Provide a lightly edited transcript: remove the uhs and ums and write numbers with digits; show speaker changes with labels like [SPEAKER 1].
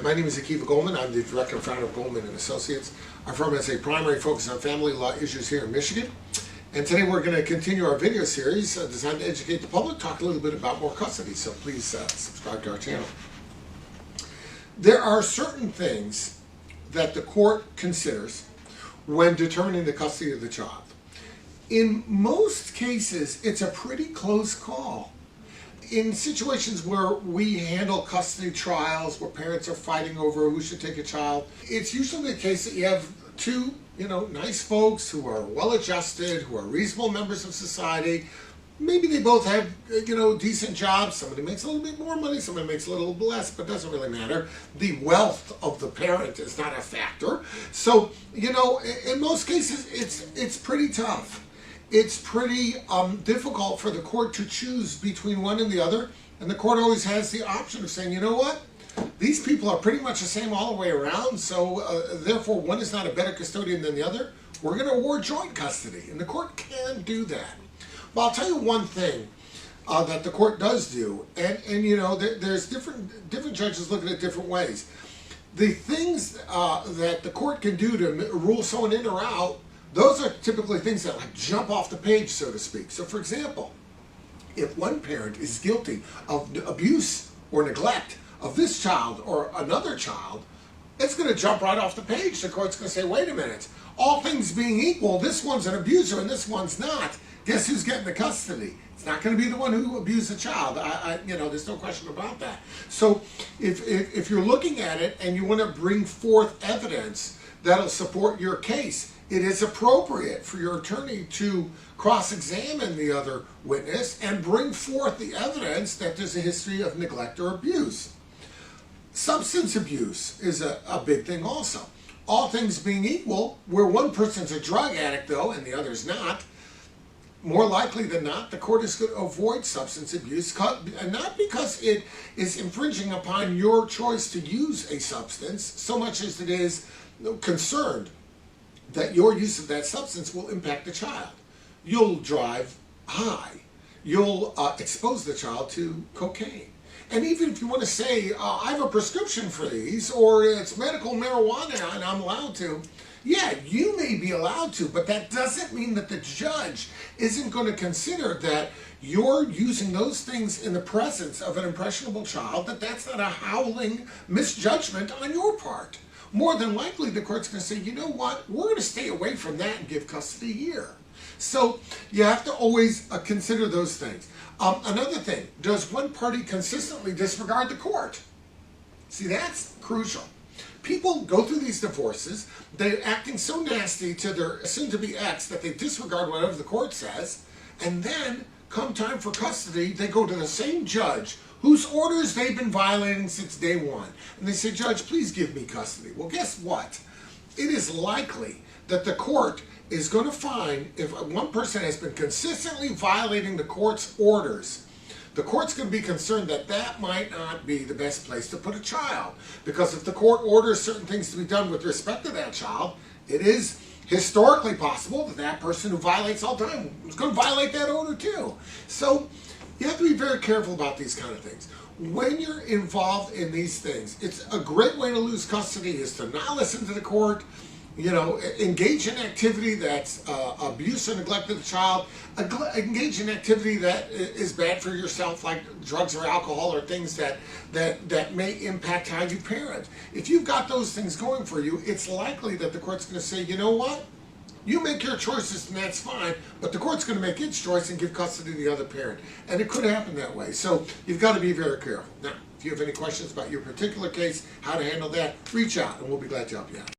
[SPEAKER 1] My name is Goldman. I'm the director and founder of Goldman and Associates. Our firm has a primary focus on family law issues here in Michigan. And today we're going to continue our video series designed to educate the public, talk a little bit about more custody. So please subscribe to our channel. There are certain things that the court considers when determining the custody of the child. In most cases, it's a pretty close call. In situations where we handle custody trials, where parents are fighting over who should take a child, it's usually the case that you have two, nice folks who are well-adjusted, who are reasonable members of society. Maybe they both have, decent jobs. Somebody makes a little bit more money, somebody makes a little less, but it doesn't really matter. The wealth of the parent is not a factor. So, in most cases, it's pretty tough. It's pretty difficult for the court to choose between one and the other, and the court always has the option of saying, you know what, these people are pretty much the same all the way around, so therefore one is not a better custodian than the other. We're going to award joint custody, and the court can do that. Well, I'll tell you one thing that the court does do, and there's different judges looking at different ways. The things that the court can do to rule someone in or out, those are typically things that jump off the page, so to speak. So for example, if one parent is guilty of abuse or neglect of this child or another child, it's going to jump right off the page. The court's going to say, wait a minute, all things being equal, this one's an abuser and this one's not. Guess who's getting the custody? It's not going to be the one who abused the child. There's no question about that. So if you're looking at it and you want to bring forth evidence that'll support your case, it is appropriate for your attorney to cross-examine the other witness and bring forth the evidence that there's a history of neglect or abuse. Substance abuse is a big thing also. All things being equal, where one person's a drug addict though and the other's not, more likely than not, the court is going to avoid substance abuse, and not because it is infringing upon your choice to use a substance, so much as it is concerned that your use of that substance will impact the child. You'll drive high. You'll expose the child to cocaine. And even if you want to say, I have a prescription for these, or it's medical marijuana and I'm allowed to, yeah, you may be allowed to, but that doesn't mean that the judge isn't going to consider that you're using those things in the presence of an impressionable child, that's not a howling misjudgment on your part. More than likely, the court's going to say, you know what, we're going to stay away from that and give custody here. So you have to always consider those things. Another thing, does one party consistently disregard the court? See, that's crucial. People go through these divorces, they're acting so nasty to their soon-to-be ex that they disregard whatever the court says, and then, come time for custody, they go to the same judge whose orders they've been violating since day one. And they say, Judge, please give me custody. Well, guess what? It is likely that the court is going to find, if one person has been consistently violating the court's orders, the court's going to be concerned that that might not be the best place to put a child. Because if the court orders certain things to be done with respect to that child, it is historically possible that that person who violates all the time is going to violate that order too. So you have to be very careful about these kind of things. When you're involved in these things, it's a great way to lose custody is to not listen to the court, engage in activity that's abuse or neglect of the child, engage in activity that is bad for yourself, like drugs or alcohol or things that may impact how you parent. If you've got those things going for you, it's likely that the court's going to say, you know what? You make your choices and that's fine, but the court's going to make its choice and give custody to the other parent. And it could happen that way. So you've got to be very careful. Now, if you have any questions about your particular case, how to handle that, reach out and we'll be glad to help you out.